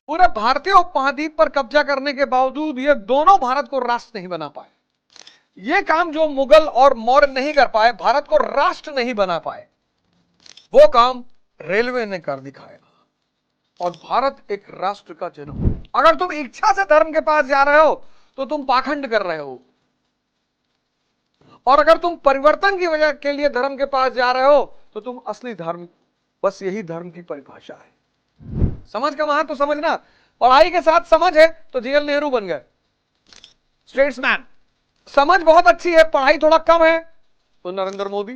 पूरे भारतीय उपमहाद्वीप पर कब्जा करने के बावजूद ये दोनों भारत को राष्ट्र नहीं बना पाए। ये काम जो मुगल और मौर्य नहीं कर पाए, भारत को राष्ट्र नहीं बना पाए, वो काम रेलवे ने कर दिखाया और भारत एक राष्ट्र का जन्म। अगर तुम इच्छा से धर्म के पास जा रहे हो तो तुम पाखंड कर रहे हो, और अगर तुम परिवर्तन की वजह के लिए धर्म के पास जा रहे हो तो तुम असली धर्म, बस यही धर्म की परिभाषा है। समझ का महत्व तो समझना। पढ़ाई के साथ समझ है तो जीएल नेहरू बन गए स्टेट्समैन। समझ बहुत अच्छी है, पढ़ाई थोड़ा कम है तो नरेंद्र मोदी।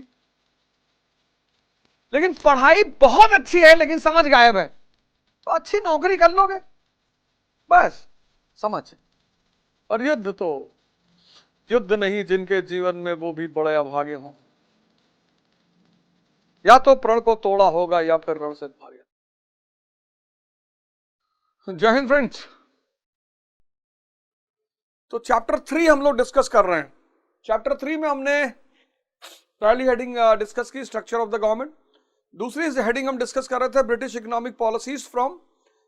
लेकिन पढ़ाई बहुत अच्छी है लेकिन समझ गायब है तो अच्छी नौकरी कर लोगे, बस समझ। और युद्ध तो युद्ध नहीं जिनके जीवन में वो भी बड़े अभागे हों, या तो प्रण को तोड़ा होगा या फिर रण से भागे। जय हिंद फ्रेंड्स। तो चैप्टर 3 हम लोग डिस्कस कर रहे हैं। चैप्टर 3 में हमने पहली हेडिंग डिस्कस की स्ट्रक्चर ऑफ द गवर्नमेंट, दूसरी हेडिंग हम डिस्कस कर रहे थे British economic policies from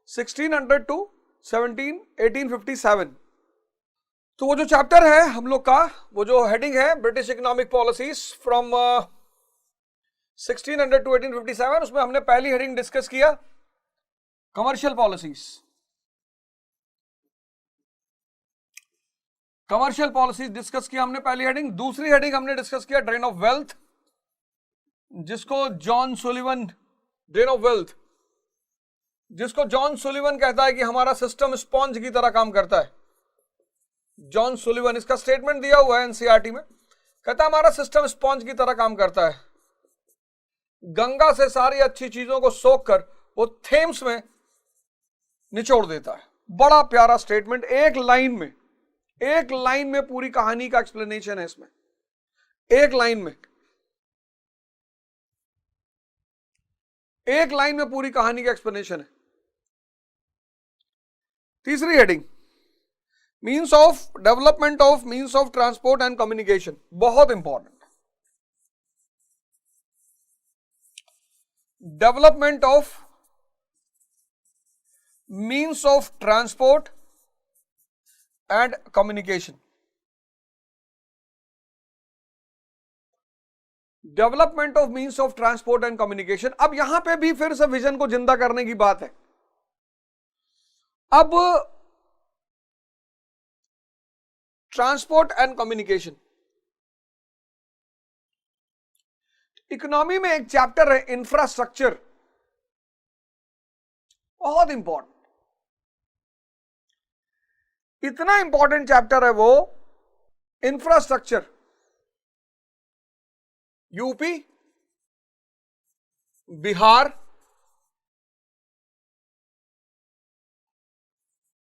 1600 to 1857। तो वो जो चैप्टर है हम लोग का, वो जो हेडिंग है British economic policies from 1600 to 1857, उसमें हमने पहली हेडिंग डिस्कस किया commercial policies. Commercial policies discuss किया हमने पहली हेडिंग। दूसरी हेडिंग हमने डिस्कस किया ड्रेन ऑफ वेल्थ, जिसको John Sullivan, drain of wealth, जिसको जॉन सुलिवन कहता है कि हमारा सिस्टम स्पॉन्ज की तरह काम करता है। जॉन सुलिवन, इसका स्टेटमेंट दिया हुआ है एनसीईआरटी में, कहता है हमारा सिस्टम स्पॉन्ज की तरह काम करता है। गंगा से सारी अच्छी चीजों को सोख कर वो थेम्स में निचोड़ देता है। बड़ा प्यारा स्टेटमेंट, एक लाइन में पूरी कहानी का एक्सप्लेनेशन है इसमें, एक लाइन में पूरी कहानी का एक्सप्लेनेशन है। तीसरी heading means of development of means of transport and communication, बहुत important. Development of means of transport and communication, development of means of transport and communication. अब यहां पे भी फिर से विजन को जिंदा करने की बात है। अब ट्रांसपोर्ट एंड कम्युनिकेशन, इकोनॉमी में एक चैप्टर है इंफ्रास्ट्रक्चर, बहुत इंपॉर्टेंट, इतना इंपॉर्टेंट चैप्टर है वो इंफ्रास्ट्रक्चर। यूपी, बिहार,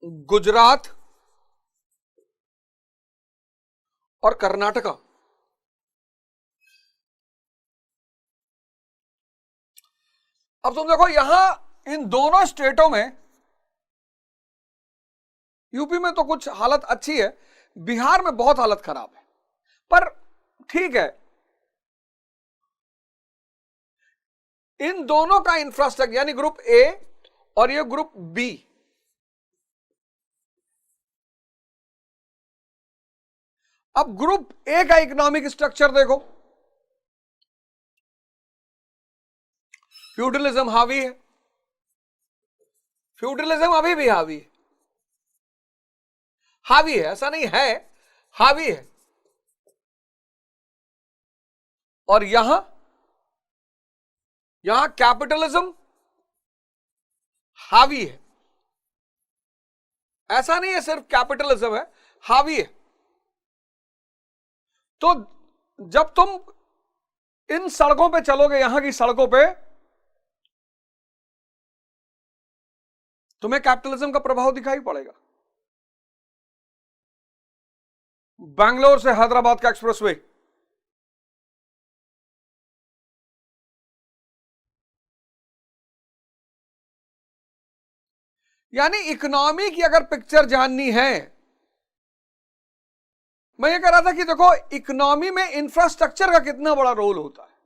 गुजरात और कर्नाटका, अब तुम देखो यहां इन दोनों स्टेटों में, यूपी में तो कुछ हालत अच्छी है, बिहार में बहुत हालत खराब है, पर ठीक है, इन दोनों का इंफ्रास्ट्रक्चर यानी ग्रुप ए और ये ग्रुप बी, अब ग्रुप ए का इकोनॉमिक स्ट्रक्चर देखो, फ्यूडलिज्म हावी है, फ्यूडलिज्म अभी भी हावी है, ऐसा नहीं है, हावी है। और यहां कैपिटलिज्म हावी है, ऐसा नहीं है सिर्फ कैपिटलिज्म है, हावी है। तो जब तुम इन सड़कों पे चलोगे, यहां की सड़कों पे, तुम्हें कैपिटलिज्म का प्रभाव दिखाई पड़ेगा। बैंगलोर से हैदराबाद का एक्सप्रेसवे, यानी इकोनॉमी की अगर पिक्चर जाननी है, मैं ये कह रहा था कि देखो इकोनॉमी में इंफ्रास्ट्रक्चर का कितना बड़ा रोल होता है।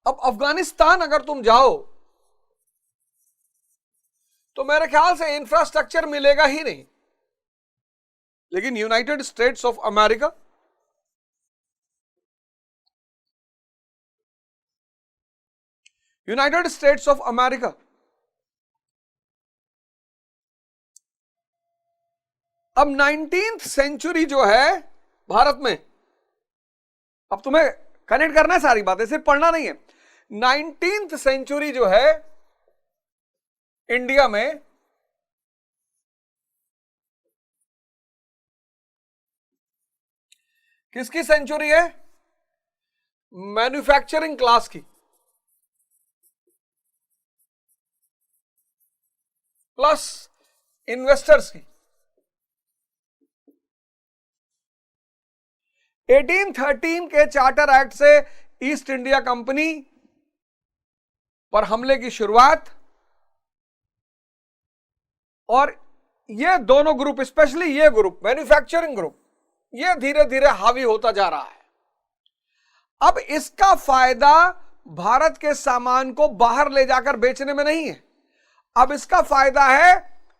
अब अफगानिस्तान अगर तुम जाओ तो मेरे ख्याल से इंफ्रास्ट्रक्चर मिलेगा ही नहीं। लेकिन United states of America, United states of America अब 19th सेंचुरी जो है भारत में, अब तुम्हें कनेक्ट करना है सारी बातें, सिर्फ पढ़ना नहीं है। 19th सेंचुरी जो है इंडिया में किसकी सेंचुरी है? मैन्युफैक्चरिंग क्लास की प्लस इन्वेस्टर्स की। 1813 के चार्टर एक्ट से ईस्ट इंडिया कंपनी पर हमले की शुरुआत, और ये दोनों ग्रुप, स्पेशली ये ग्रुप मैन्युफैक्चरिंग ग्रुप, ये धीरे धीरे हावी होता जा रहा है। अब इसका फायदा भारत के सामान को बाहर ले जाकर बेचने में नहीं है, अब इसका फायदा है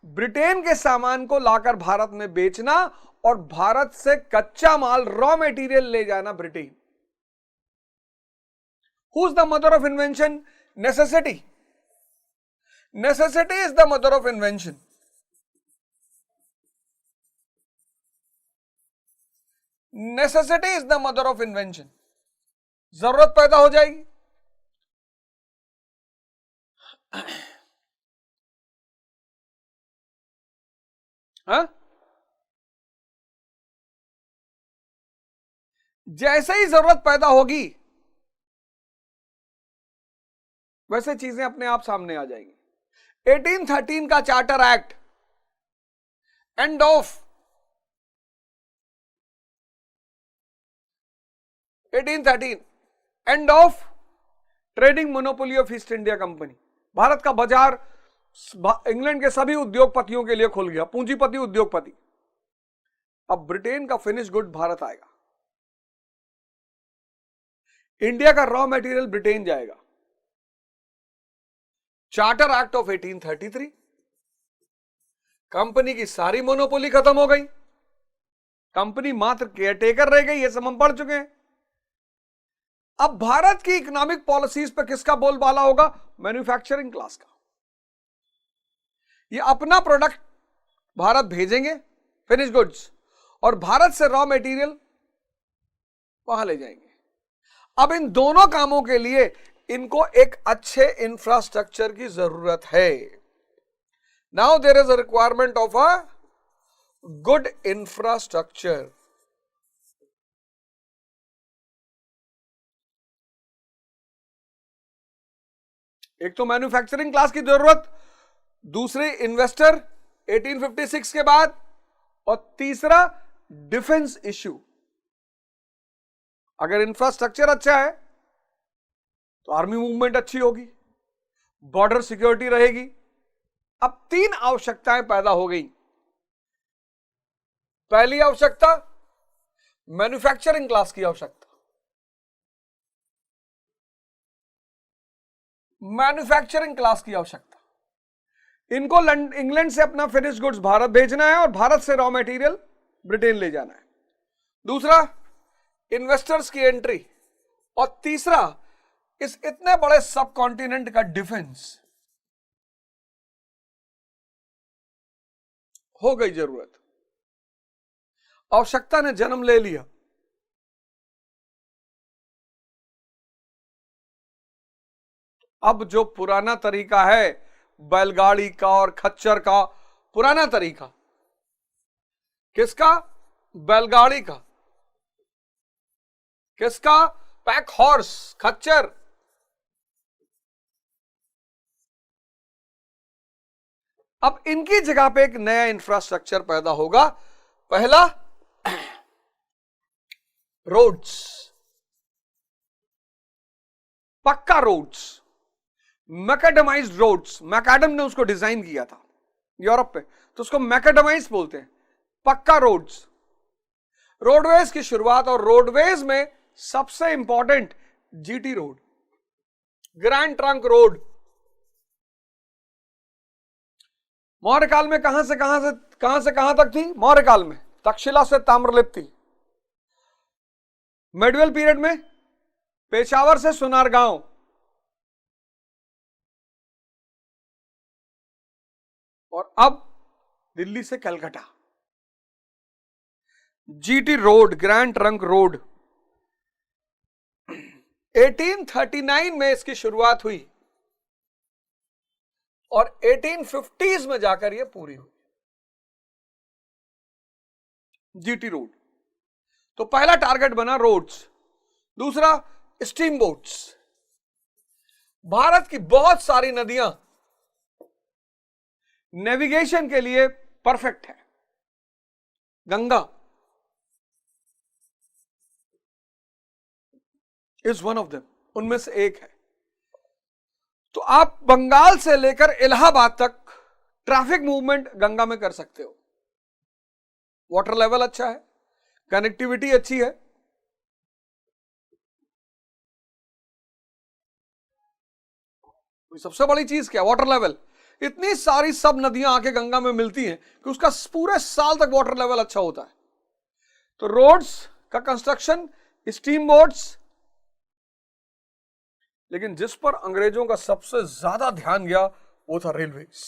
ब्रिटेन के सामान को लाकर भारत में बेचना और भारत से कच्चा माल, रॉ मटेरियल ले जाना Britain. Who is the mother of invention? Necessity. Necessity is the mother of invention. Necessity is the mother of invention. जरूरत पैदा हो जाएगी, हाँ? जैसे ही जरूरत पैदा होगी वैसे चीजें अपने आप सामने आ जाएंगी। 1813 का charter act, end of 1813, end of trading monopoly of east India company. Bharat का बाजार इंग्लैंड के सभी उद्योगपतियों के लिए खुल गया, पूंजीपति उद्योगपति। अब ब्रिटेन का फिनिश गुड भारत आएगा, इंडिया का रॉ मटेरियल ब्रिटेन जाएगा। चार्टर एक्ट ऑफ 1833, कंपनी की सारी मोनोपोली खत्म हो गई, कंपनी मात्र केयरटेकर रह गई, ये सब हम पढ़ चुके हैं। अब भारत की इकोनॉमिक पॉलिसीज पे किसका बोलबाला होगा? मैन्युफैक्चरिंग क्लास का। ये अपना प्रोडक्ट भारत भेजेंगे, फिनिश गुड्स, और भारत से रॉ मटेरियल वहां ले जाएंगे। अब इन दोनों कामों के लिए इनको एक अच्छे इंफ्रास्ट्रक्चर की जरूरत है। Now there is a requirement of a good infrastructure. एक तो मैन्युफैक्चरिंग क्लास की जरूरत, दूसरे इन्वेस्टर 1856 के बाद, और तीसरा डिफेंस इश्यू। अगर इंफ्रास्ट्रक्चर अच्छा है तो आर्मी मूवमेंट अच्छी होगी, बॉर्डर सिक्योरिटी रहेगी। अब तीन आवश्यकताएं पैदा हो गई। पहली आवश्यकता मैन्युफैक्चरिंग क्लास की आवश्यकता। मैन्युफैक्चरिंग क्लास की आवश्यकता, इनको इंग्लैंड से अपना फिनिश गुड्स भारत भेजना है और भारत से रॉ मटेरियल ब्रिटेन ले जाना है। दूसरा, इन्वेस्टर्स की एंट्री, और तीसरा, इस इतने बड़े सब कॉन्टिनेंट का डिफेंस। हो गई जरूरत, आवश्यकता ने जन्म ले लिया। अब जो पुराना तरीका है बैलगाड़ी का और खच्चर का, पुराना तरीका किसका? बैलगाड़ी का। किसका? पैक हॉर्स, खच्चर। अब इनकी जगह पे एक नया इंफ्रास्ट्रक्चर पैदा होगा। पहला, रोड्स, पक्का रोड्स, मैकेडमाइज्ड रोड्स। मैकाडम ने उसको डिजाइन किया था यूरोप पे, तो उसको मैकेडमाइज बोलते हैं, पक्का रोड्स। रोडवेज की शुरुआत, और रोडवेज में सबसे important GT road, grand trunk road. Maurya काल में कहां से कहां तक थी? मौर्य काल में तक्षशिला से ताम्रलिप्त थी। मिडिवल पीरियड में पेशावर से सुनारगांव, और अब दिल्ली से Calcutta. GT road, grand trunk road 1839 में इसकी शुरुआत हुई और 1850s में जाकर यह पूरी हुई। जीटी रोड तो पहला टारगेट बना रोड्स। दूसरा स्टीम बोट्स। भारत की बहुत सारी नदियां नेविगेशन के लिए परफेक्ट है। Ganga is one of them, उनमें से एक है। तो आप बंगाल से लेकर इलाहाबाद तक ट्रैफिक मूवमेंट गंगा में कर सकते हो। वाटर लेवल अच्छा है, कनेक्टिविटी अच्छी है। सबसे बड़ी चीज क्या? Water level. इतनी सारी सब नदियां आके गंगा में मिलती हैं कि उसका पूरे साल तक वाटर लेवल अच्छा होता है। तो रोड्स का कंस्ट्रक्शन, स्टीम बोट्स, लेकिन जिस पर अंग्रेजों का सबसे ज्यादा ध्यान गया वो था रेलवेज।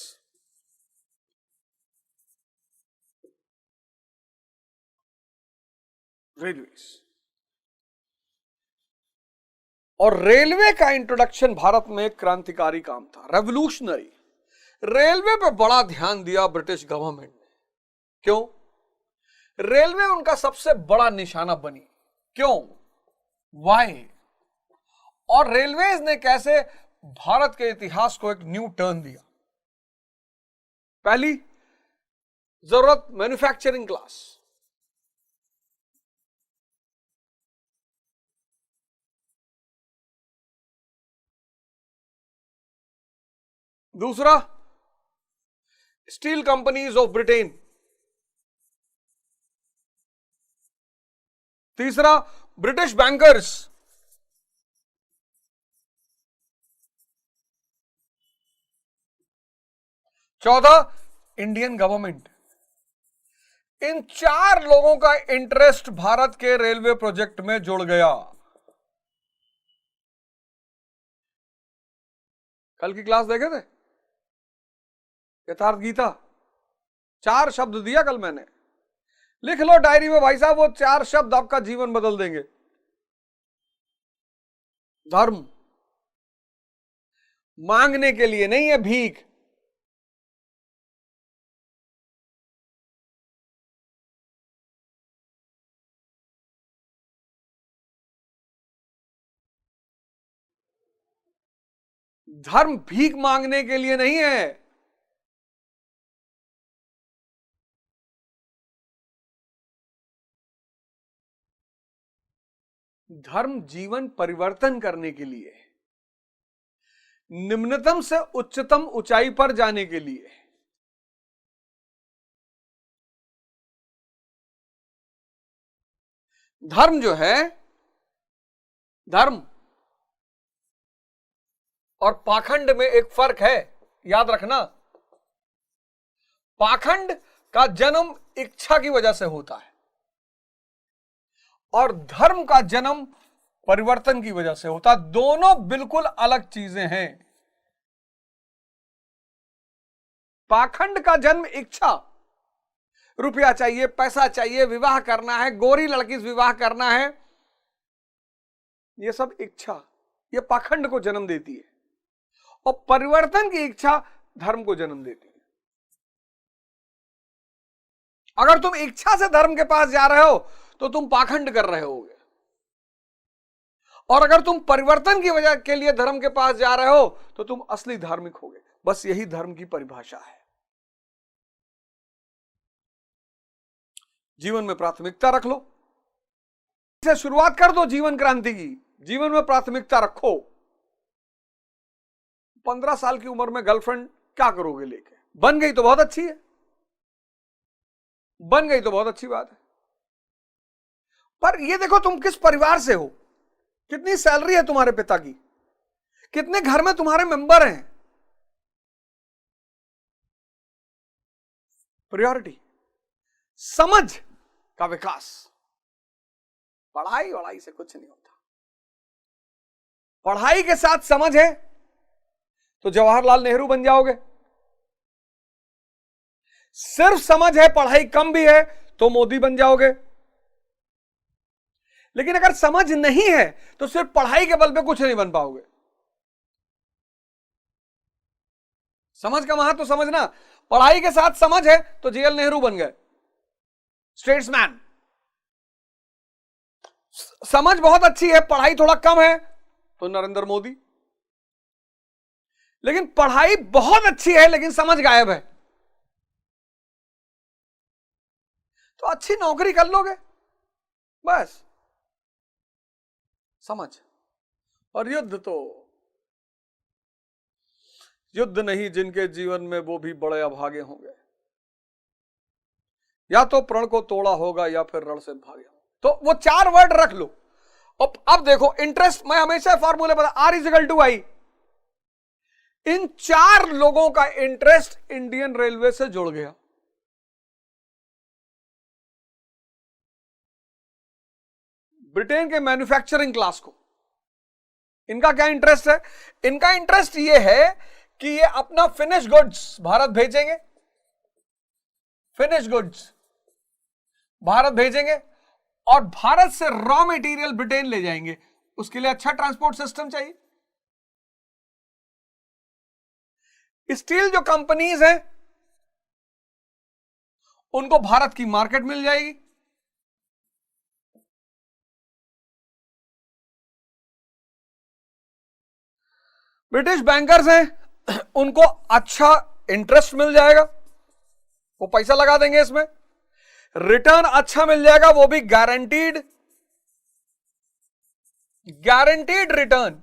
और रेलवे का इंट्रोडक्शन भारत में एक क्रांतिकारी काम था, रेवोल्यूशनरी। रेलवे पे बड़ा ध्यान दिया ब्रिटिश गवर्नमेंट ने। क्यों? रेलवे उनका सबसे बड़ा निशाना बनी। क्यों? वाई? और रेलवेज ने कैसे भारत के इतिहास को एक न्यू टर्न दिया। पहली जरूरत, मैन्युफैक्चरिंग क्लास। दूसरा, स्टील कंपनीज ऑफ ब्रिटेन। तीसरा, ब्रिटिश बैंकर्स। चौथा, इंडियन गवर्नमेंट। इन चार लोगों का इंटरेस्ट भारत के रेलवे प्रोजेक्ट में जुड़ गया। कल की क्लास देखे थे यथार्थ गीता? 4 शब्द दिया कल मैंने, लिख लो डायरी में भाई साहब। वो 4 शब्द आपका जीवन बदल देंगे। धर्म मांगने के लिए नहीं है, भीख। धर्म भीख मांगने के लिए नहीं है। धर्म जीवन परिवर्तन करने के लिए, निम्नतम से उच्चतम ऊंचाई पर जाने के लिए। धर्म जो है, धर्म और पाखंड में एक फर्क है, याद रखना। पाखंड का जन्म इच्छा की वजह से होता है और धर्म का जन्म परिवर्तन की वजह से होता है। दोनों बिल्कुल अलग चीजें हैं। पाखंड का जन्म इच्छा, रुपया चाहिए, पैसा चाहिए, विवाह करना है, गोरी लड़की से विवाह करना है, यह सब इच्छा, यह पाखंड को जन्म देती है। और परिवर्तन की इच्छा धर्म को जन्म देती है। अगर तुम इच्छा से धर्म के पास जा रहे हो तो तुम पाखंड कर रहे होगे, और अगर तुम परिवर्तन की वजह के लिए धर्म के पास जा रहे हो तो तुम असली धार्मिक होगे। बस यही धर्म की परिभाषा है। जीवन में प्राथमिकता रख लो। इसे शुरुआत कर दो जीवन क्रांति की। जीवन में प्राथमिकता रखो। 15 साल की उम्र में गर्लफ्रेंड क्या करोगे लेके? बन गई तो बहुत अच्छी है, बन गई तो बहुत अच्छी बात है, पर ये देखो तुम किस परिवार से हो, कितनी सैलरी है तुम्हारे पिता की, कितने घर में तुम्हारे मेंबर हैं। प्रायोरिटी, समझ का विकास। पढ़ाई से कुछ नहीं होता। पढ़ाई के साथ समझ है तो जवाहरलाल नेहरू बन जाओगे। सिर्फ समझ है, पढ़ाई कम भी है तो मोदी बन जाओगे। लेकिन अगर समझ नहीं है तो सिर्फ पढ़ाई के बल पे कुछ नहीं बन पाओगे। समझ का महत्व तो समझना। पढ़ाई के साथ समझ है तो जेएल नेहरू बन गए, स्टेट्समैन। समझ बहुत अच्छी है, पढ़ाई थोड़ा कम है तो नरेंद्र मोदी। लेकिन पढ़ाई बहुत अच्छी है लेकिन समझ गायब है तो अच्छी नौकरी कर लोगे, बस। समझ। और युद्ध नहीं जिनके जीवन में वो भी बड़े अभागे होंगे। या तो प्रण को तोड़ा होगा या फिर रण से भागे होंगे। तो वो 4 वर्ड रख लो। अब देखो, इंटरेस्ट, मैं हमेशा फॉर्मूले बता, आर इज इक्वल टू आई। इन 4 लोगों का इंटरेस्ट इंडियन रेलवे से जुड़ गया। ब्रिटेन के मैन्युफैक्चरिंग क्लास को इनका क्या इंटरेस्ट है? इनका इंटरेस्ट ये है कि ये अपना फिनिश गुड्स भारत भेजेंगे, फिनिश गुड्स भारत भेजेंगे और भारत से रॉ मटेरियल ब्रिटेन ले जाएंगे। उसके लिए अच्छा ट्रांसपोर्ट सिस्टम चाहिए। स्टील जो कंपनीज हैं उनको भारत की मार्केट मिल जाएगी। ब्रिटिश बैंकर्स हैं, उनको अच्छा इंटरेस्ट मिल जाएगा, वो पैसा लगा देंगे इसमें। रिटर्न अच्छा मिल जाएगा, वो भी गारंटीड रिटर्न।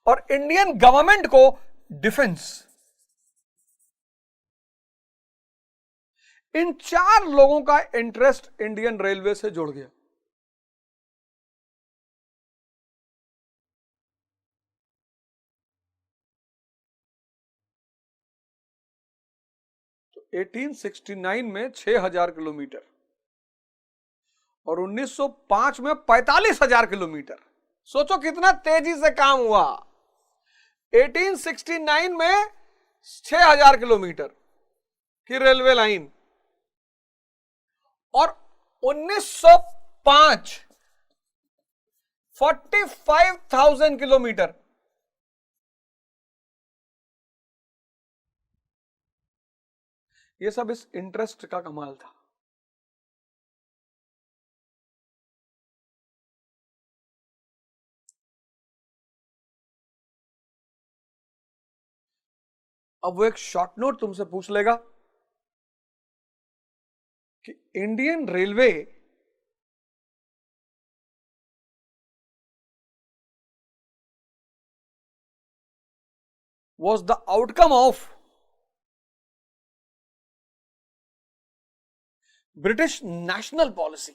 और इंडियन गवर्नमेंट को डिफेंस। इन 4 लोगों का इंटरेस्ट इंडियन रेलवे से जुड़ गया। तो 1869 में 6000 किलोमीटर और 1905 में 45,000 किलोमीटर। सोचो कितना तेजी से काम हुआ। 1869 में 6000 किलोमीटर की रेलवे लाइन और 1905 45,000 किलोमीटर। ये सब इस इंटरेस्ट का कमाल था। अब वो एक शॉर्ट नोट तुमसे पूछ लेगा कि Indian railway was the outcome of British national policy.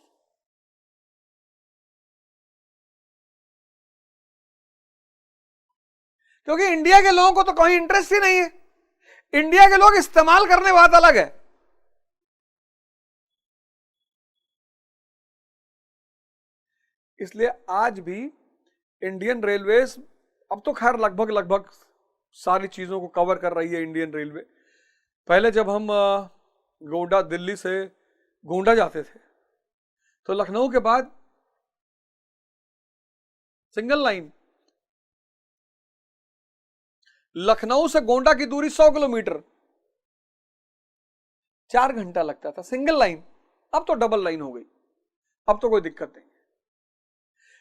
क्योंकि इंडिया के लोगों को तो कोई इंटरेस्ट ही नहीं है। इंडिया के लोग इस्तेमाल करने बात अलग है। इसलिए आज भी इंडियन रेलवेज, अब तो खैर लगभग सारी चीजों को कवर कर रही है इंडियन रेलवे। पहले जब हम गोंडा, दिल्ली से गोंडा जाते थे तो लखनऊ के बाद सिंगल लाइन, लखनऊ से गोंडा की दूरी 100 किलोमीटर, 4 घंटा लगता था सिंगल लाइन। अब तो डबल लाइन हो गई, अब तो कोई दिक्कत नहीं,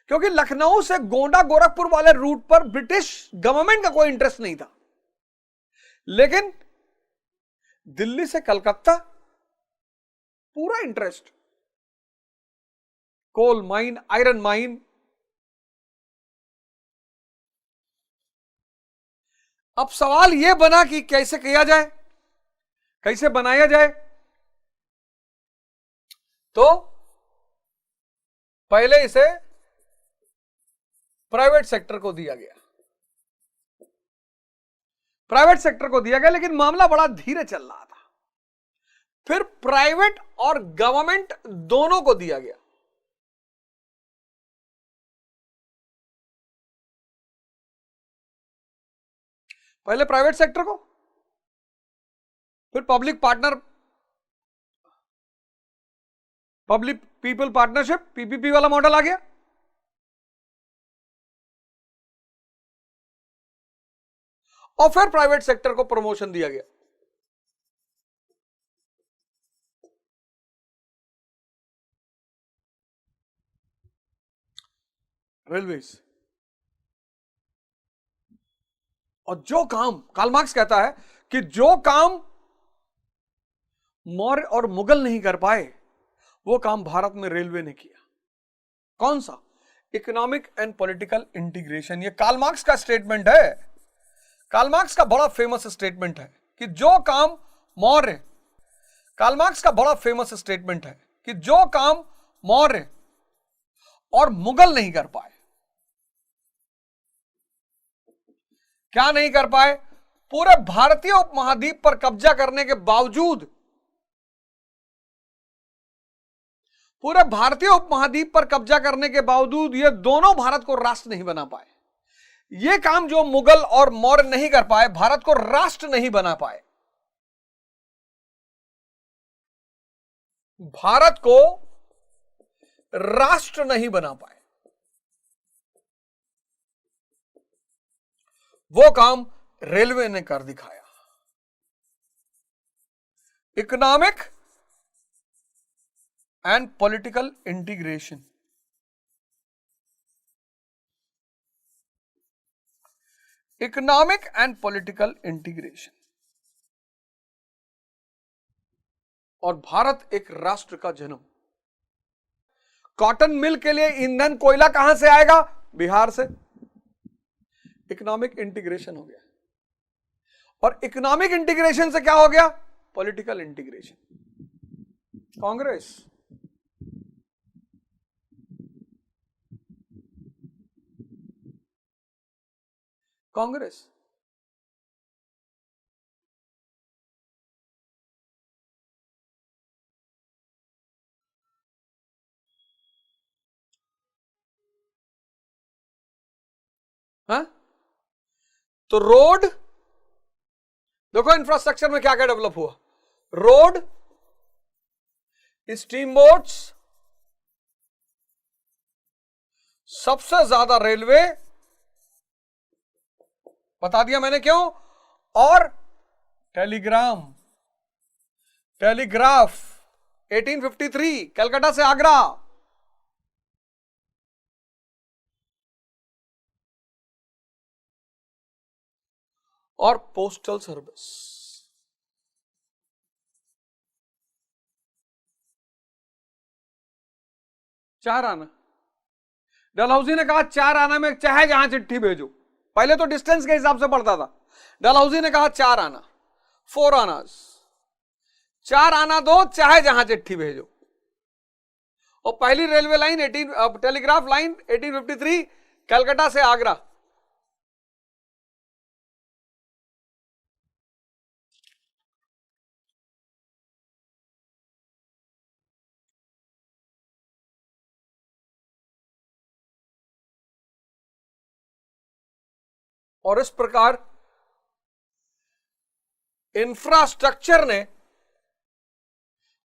क्योंकि लखनऊ से गोंडा गोरखपुर वाले रूट पर ब्रिटिश गवर्नमेंट का कोई इंटरेस्ट नहीं था। लेकिन दिल्ली से कलकत्ता पूरा interest, coal mine, iron mine. अब सवाल यह बना कि कैसे किया जाए, कैसे बनाया जाए। तो पहले इसे प्राइवेट सेक्टर को दिया गया। प्राइवेट सेक्टर को दिया गया, लेकिन मामला बड़ा धीरे चल रहा था। फिर प्राइवेट और गवर्नमेंट दोनों को दिया गया। पहले प्राइवेट सेक्टर को, फिर पब्लिक पीपल पार्टनरशिप, पीपीपी वाला मॉडल आ गया। और फिर प्राइवेट सेक्टर को प्रमोशन दिया गया। रेलवेज। और जो काम कार्ल मार्क्स कहता है कि जो काम मौर्य और मुगल नहीं कर पाए, वो काम भारत में रेलवे ने किया। कौन सा? Economic and political integration. ये कार्ल मार्क्स का स्टेटमेंट है। कार्ल मार्क्स का बड़ा फेमस स्टेटमेंट है कि जो काम मौर्य, कार्ल मार्क्स का बड़ा फेमस स्टेटमेंट है कि जो काम मौर्य और मुगल नहीं कर पाए। क्या नहीं कर पाए? पूरे भारतीय उपमहाद्वीप पर कब्जा करने के बावजूद, पूरे भारतीय उपमहाद्वीप पर कब्जा करने के बावजूद ये दोनों भारत को राष्ट्र नहीं बना पाए। ये काम जो मुगल और मौर्य नहीं कर पाए, भारत को राष्ट्र नहीं बना पाए, भारत को राष्ट्र नहीं बना पाए, वो काम रेलवे ने कर दिखाया। Economic and political integration. Economic and political integration. और भारत एक राष्ट्र का जन्म। कॉटन मिल के लिए ईंधन, कोयला कहां से आएगा? बिहार से। इकोनॉमिक इंटीग्रेशन हो गया। और इकोनॉमिक इंटीग्रेशन से क्या हो गया? Political integration. कांग्रेस, कांग्रेस हाँ? तो रोड देखो, इंफ्रास्ट्रक्चर में क्या क्या डेवलप हुआ। रोड, स्टीम बोट्स, सबसे ज्यादा रेलवे, बता दिया मैंने क्यों, और टेलीग्राम, टेलीग्राफ 1853 कलकत्ता से आगरा। और पोस्टल सर्विस। चार आना। डलहौजी ने कहा 4 आना में चाहे जहां चिट्ठी भेजो। पहले तो डिस्टेंस के हिसाब से पड़ता था। डलहौजी ने कहा 4 आना, 4 आनास, 4 आना दो चाहे जहां चिट्ठी भेजो। और पहली railway line telegraph line 1853 Calcutta से आगरा। और इस प्रकार इंफ्रास्ट्रक्चर ने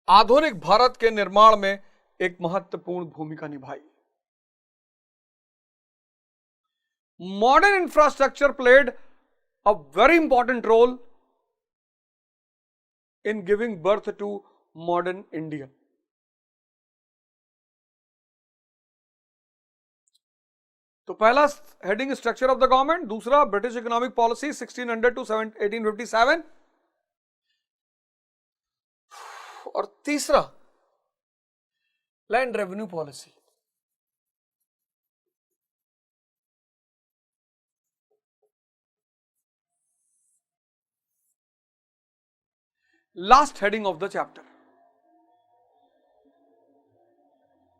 आधुनिक भारत के निर्माण में एक महत्वपूर्ण भूमिका निभाई। Modern infrastructure played a very important role in giving birth to modern India. तो पहला heading structure of the government, दूसरा ब्रिटिश इकोनॉमिक पॉलिसी 1600 टू 1857, और तीसरा land revenue policy. Last heading of the chapter.